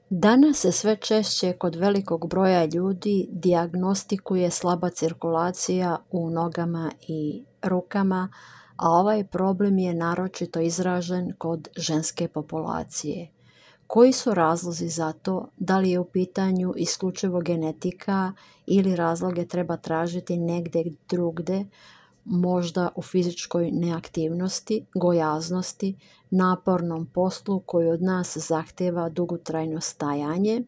Danas se sve češće kod velikog broja ljudi dijagnostikuje slaba cirkulacija u nogama i rukama, a ovaj problem je naročito izražen kod ženske populacije. Koji su razlozi za to? Da li je u pitanju isključivo genetika ili razloge treba tražiti negdje drugdje, možda u fizičkoj neaktivnosti, gojaznosti, napornom poslu koji od nas zahtjeva dugotrajno stajanje.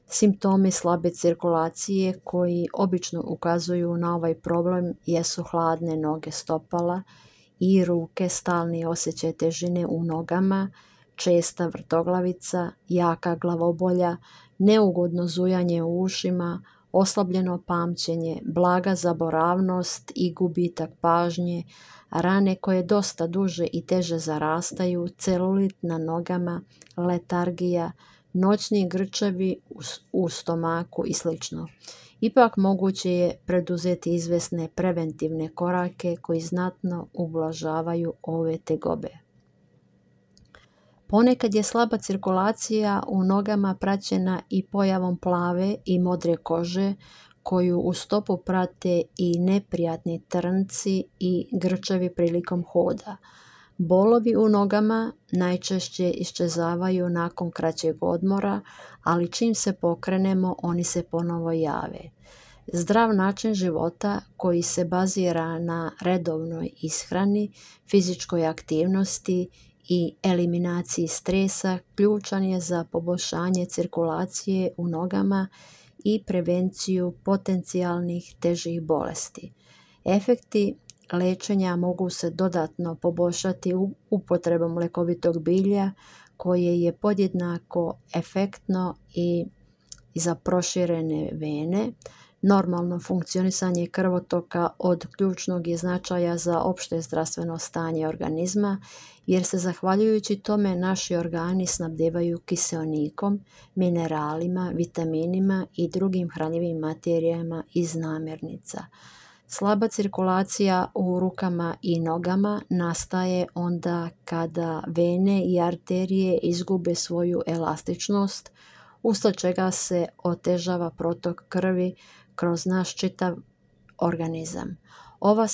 Simptomi slabe cirkulacije koji obično ukazuju na ovaj problem jesu hladne noge stopala i ruke, stalni osjećaj težine u nogama, česta vrtoglavica, jaka glavobolja, neugodno zujanje u ušima, oslabljeno pamćenje, blaga zaboravnost i gubitak pažnje, rane koje dosta duže i teže zarastaju, celulit na nogama, letargija, noćni grčevi u stomaku i sl. Ipak moguće je preduzeti izvesne preventivne korake koji znatno ublažavaju ove tegobe. Ponekad je slaba cirkulacija u nogama praćena i pojavom plave i modre kože koju u stopu prate i neprijatni trnci i grčevi prilikom hoda. Bolovi u nogama najčešće iščezavaju nakon kraćeg odmora, ali čim se pokrenemo oni se ponovo jave. Zdrav način života koji se bazira na redovnoj ishrani, fizičkoj aktivnosti i eliminaciji stresa ključan je za poboljšanje cirkulacije u nogama i prevenciju potencijalnih težih bolesti. Efekti liječenja mogu se dodatno poboljšati upotrebom lekovitog bilja koje je podjednako efektno i za proširene vene. Normalno funkcionisanje krvotoka od ključnog je značaja za opšte zdravstveno stanje organizma, jer se zahvaljujući tome naši organi snabdevaju kiseonikom, mineralima, vitaminima i drugim hranjivim materijama iz namirnica. Slaba cirkulacija u rukama i nogama nastaje onda kada vene i arterije izgube svoju elastičnost, usled čega se otežava protok krvi kroz naš čitav organizam. Ova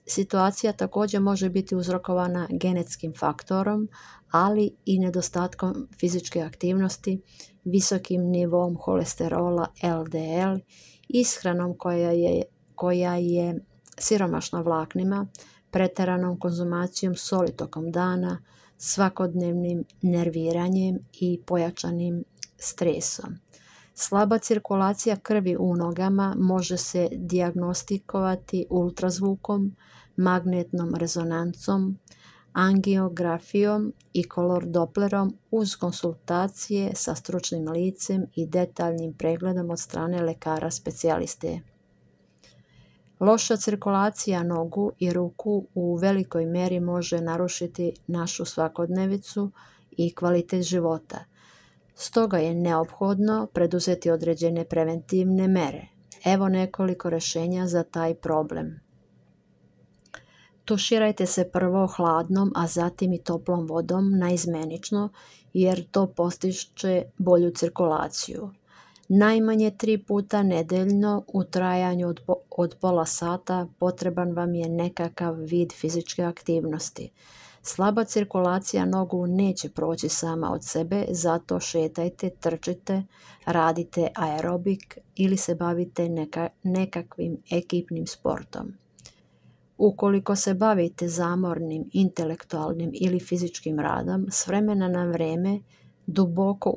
situacija također može biti uzrokovana genetskim faktorom, ali i nedostatkom fizičke aktivnosti, visokim nivom holesterola LDL, ishranom koja je siromašna vlaknima, pretjeranom konzumacijom soli tokom dana, svakodnevnim nerviranjem i pojačanim stresom. Slaba cirkulacija krvi u nogama može se dijagnostikovati ultrazvukom, magnetnom rezonancom, angiografijom i kolor Dopplerom uz konsultacije sa stručnim licem i detaljnim pregledom od strane lekara specijaliste. Loša cirkulacija nogu i ruku u velikoj mjeri može narušiti našu svakodnevicu i kvalitet života. Stoga je neophodno preduzeti određene preventivne mere. Evo nekoliko rješenja za taj problem. Tuširajte se prvo hladnom, a zatim i toplom vodom naizmjenično, jer to postiže bolju cirkulaciju. Najmanje 3 puta nedeljno u trajanju od pola sata potreban vam je nekakav vid fizičke aktivnosti. Slaba cirkulacija nogu neće proći sama od sebe, zato šetajte, trčite, radite aerobik ili se bavite nekakvim ekipnim sportom. Ukoliko se bavite zamornim, intelektualnim ili fizičkim radom, s vremena na vrijeme duboko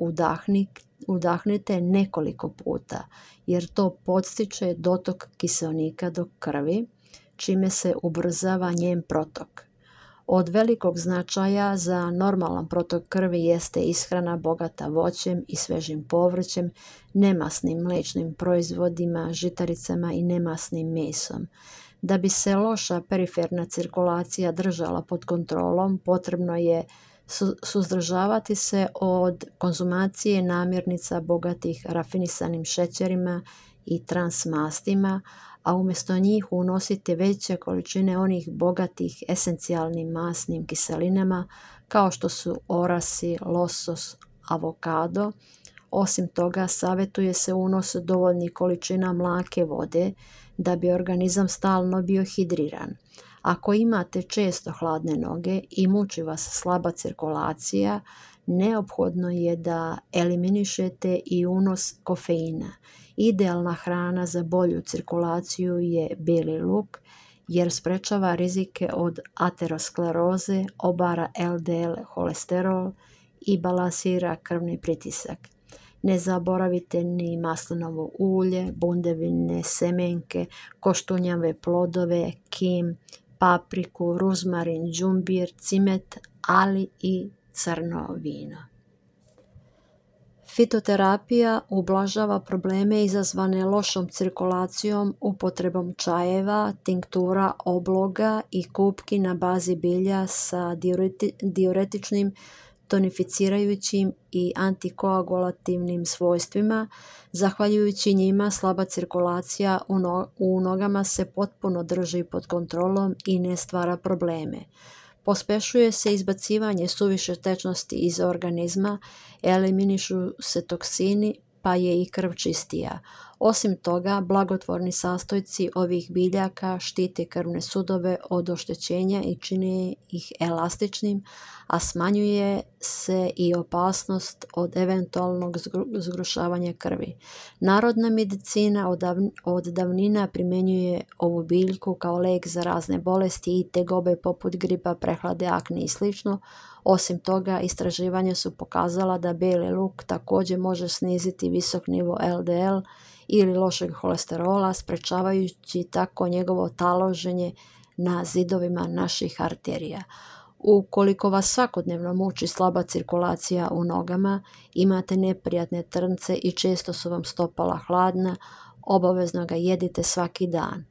udahnite nekoliko puta, jer to podstiče dotok kiseonika do krvi, čime se ubrzava njen protok. Od velikog značaja za normalan protok krvi jeste ishrana bogata voćem i svežim povrćem, nemasnim mliječnim proizvodima, žitaricama i nemasnim mesom. Da bi se loša periferna cirkulacija držala pod kontrolom, potrebno je suzdržavati se od konzumacije namirnica bogatih rafinisanim šećerima i transmastima, a umjesto njih unosite veće količine onih bogatih esencijalnim masnim kiselinama kao što su orasi, losos, avokado. Osim toga, savjetuje se unos dovoljnih količina mlake vode da bi organizam stalno bio hidriran. Ako imate često hladne noge i muči vas slaba cirkulacija, neophodno je da eliminišete i unos kofeina. Idealna hrana za bolju cirkulaciju je bijeli luk, jer sprečava rizike od ateroskleroze, obara LDL holesterol i balansira krvni pritisak. Ne zaboravite ni maslinovo ulje, bundevine, semenke, koštunjave plodove, kim, papriku, ruzmarin, đumbir, cimet, ali i crno vino. Fitoterapija ublažava probleme izazvane lošom cirkulacijom upotrebom čajeva, tinktura, obloga i kupki na bazi bilja sa diuretičnim, tonificirajućim i antikoagulativnim svojstvima. Zahvaljujući njima slaba cirkulacija u nogama se potpuno drži pod kontrolom i ne stvara probleme. Pospešuje se izbacivanje suviše tečnosti iz organizma, eliminišu se toksini, pa je i krv čistija. Osim toga, blagotvorni sastojci ovih biljaka štite krvne sudove od oštećenja i čine ih elastičnim, a smanjuje se i opasnost od eventualnog zgrušavanja krvi. Narodna medicina od davnina primjenjuje ovu biljku kao lek za razne bolesti i tegobe poput gripa, prehlade, akne i sl. Osim toga, istraživanja su pokazala da bijeli luk također može sniziti visok nivo LDL ili lošeg holesterola, sprečavajući tako njegovo taloženje na zidovima naših arterija. Ukoliko vas svakodnevno muči slaba cirkulacija u nogama, imate neprijatne trnce i često su vam stopala hladna, obavezno ga jedite svaki dan.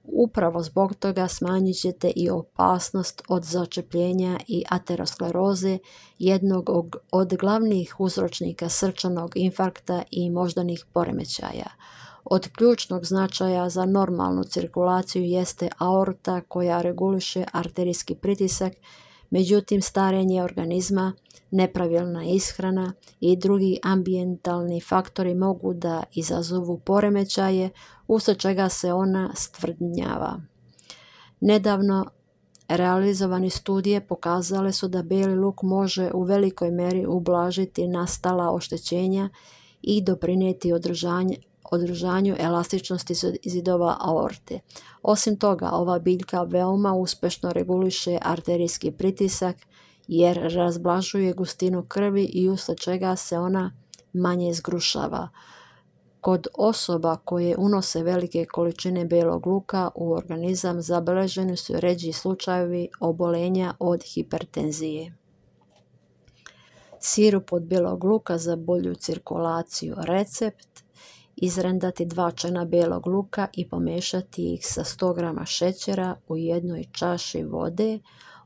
Upravo zbog toga smanjit ćete i opasnost od začepljenja i ateroskleroze, jednog od glavnih uzročnika srčanog infarkta i moždanih poremećaja. Od ključnog značaja za normalnu cirkulaciju jeste aorta koja reguliše arterijski pritisak, međutim starenje organizma, nepravilna ishrana i drugi ambijentalni faktori mogu da izazovu poremećaje, uslijed čega se ona stvrdnjava. Nedavno realizovane studije pokazale su da bijeli luk može u velikoj meri ublažiti nastala oštećenja i doprinijeti održanju elastičnosti zidova aorte. Osim toga, ova biljka veoma uspješno reguliše arterijski pritisak jer razblažuje gustinu krvi i uslijed čega se ona manje zgrušava. Kod osoba koje unose velike količine bijelog luka u organizam zabeleženi su rjeđi slučajevi oboljenja od hipertenzije. Sirup od bijelog luka za bolju cirkulaciju. Recept: izrendati 2 čena bijelog luka i pomiješati ih sa 100 g šećera u jednoj čaši vode.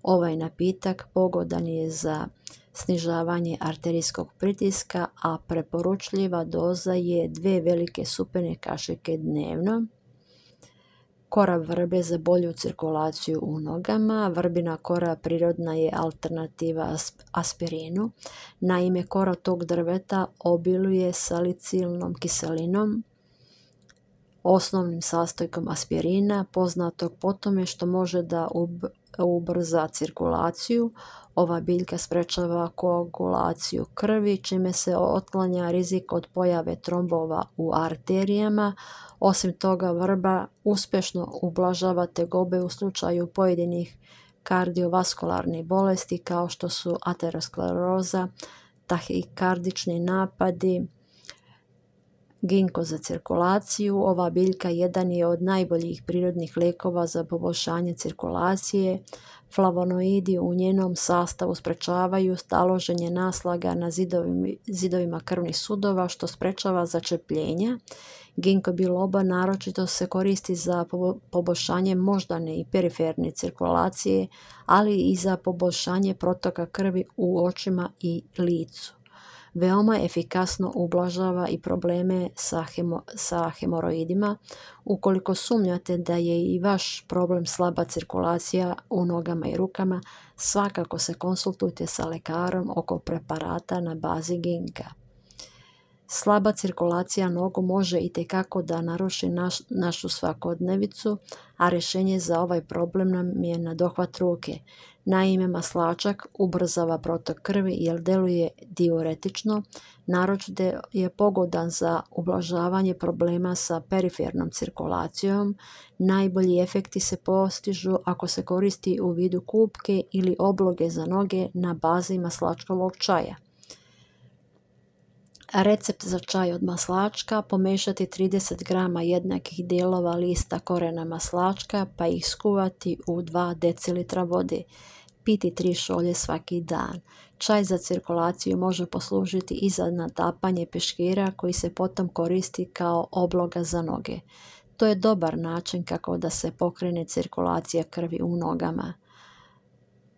Ovaj napitak pogodan je za snižavanje arterijskog pritiska, a preporučljiva doza je 2 velike supene kašike dnevno. Kora vrbe za bolju cirkulaciju u nogama. Vrbina kora prirodna je alternativa aspirinu. Naime, kora tog drveta obiluje salicilnom kiselinom, osnovnim sastojkom aspirina, poznatog po tome što može da ubrza cirkulaciju. Ova biljka sprečava koagulaciju krvi, čime se otklanja rizik od pojave trombova u arterijama. Osim toga, vrba uspješno ublažava tegobe u slučaju pojedinih kardiovaskularnih bolesti kao što su ateroskleroza, tahikardični napadi, ginko za cirkulaciju. Ova biljka jedan je od najboljih prirodnih lijekova za poboljšanje cirkulacije. Flavonoidi u njenom sastavu sprečavaju taloženje naslaga na zidovima krvnih sudova, što sprečava začepljenja. Ginkgo biloba naročito se koristi za poboljšanje moždane i periferne cirkulacije, ali i za poboljšanje protoka krvi u očima i licu. Veoma efikasno ublažava i probleme sa hemoroidima. Ukoliko sumnjate da je i vaš problem slaba cirkulacija u nogama i rukama, svakako se konsultujte sa lekarom oko preparata na bazi ginka. Slaba cirkulacija nogu može itekako da naruši našu svakodnevicu, a rješenje za ovaj problem nam je na dohvat ruke. Naime, maslačak ubrzava protok krvi jer deluje diuretično, naročito je pogodan za ublažavanje problema sa perifernom cirkulacijom. Najbolji efekti se postižu ako se koristi u vidu kupke ili obloge za noge na bazi maslačkovog čaja. Recept za čaj od maslačka: pomešati 30 g jednakih dijelova lista korena maslačka pa ih skuvati u 2 decilitra vode. Piti 3 šolje svaki dan. Čaj za cirkulaciju može poslužiti i za natapanje peškira koji se potom koristi kao obloga za noge. To je dobar način kako da se pokrene cirkulacija krvi u nogama.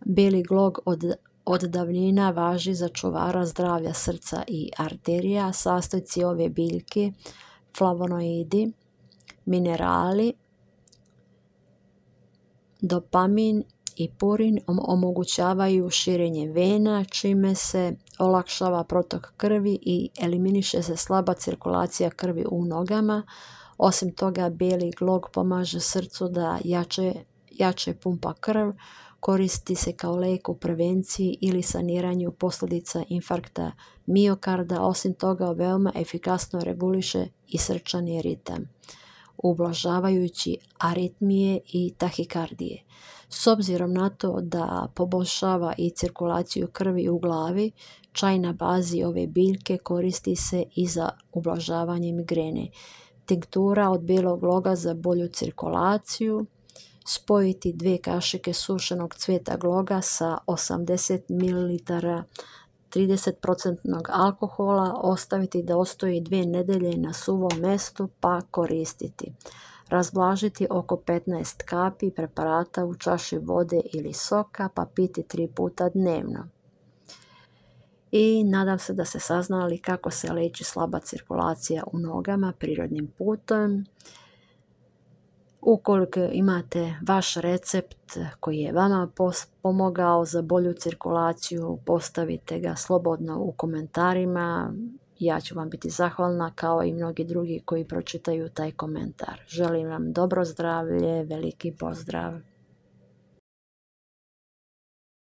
Bijeli glog od davnina važi za čuvara zdravlja srca i arterija. Sastojci ove biljke, flavonoidi, minerali, dopamin i purin omogućavaju širenje vena, čime se olakšava protok krvi i eliminiše se slaba cirkulacija krvi u nogama. Osim toga, bijeli glog pomaže srcu da jače pumpa krv, koristi se kao lijek u prevenciji ili saniranju posljedica infarkta miokarda. Osim toga, veoma efikasno reguliše i srčani ritam, ublažavajući aritmije i tahikardije. S obzirom na to da poboljšava i cirkulaciju krvi u glavi, čaj na bazi ove biljke koristi se i za ublažavanje migrene. Tinktura od bijelog gloga za bolju cirkulaciju: spojiti 2 kašike sušenog cvijeta gloga sa 80 ml 30% alkohola, ostaviti da ostoji 2 nedjelje na suvom mjestu pa koristiti. Razblažiti oko 15 kapi preparata u čaši vode ili soka pa piti 3 puta dnevno. I nadam se da ste saznali kako se liječi slaba cirkulacija u nogama prirodnim putem. Ukoliko imate vaš recept koji je vama pomogao za bolju cirkulaciju, postavite ga slobodno u komentarima. Ja ću vam biti zahvalna, kao i mnogi drugi koji pročitaju taj komentar. Želim vam dobro zdravlje, veliki pozdrav!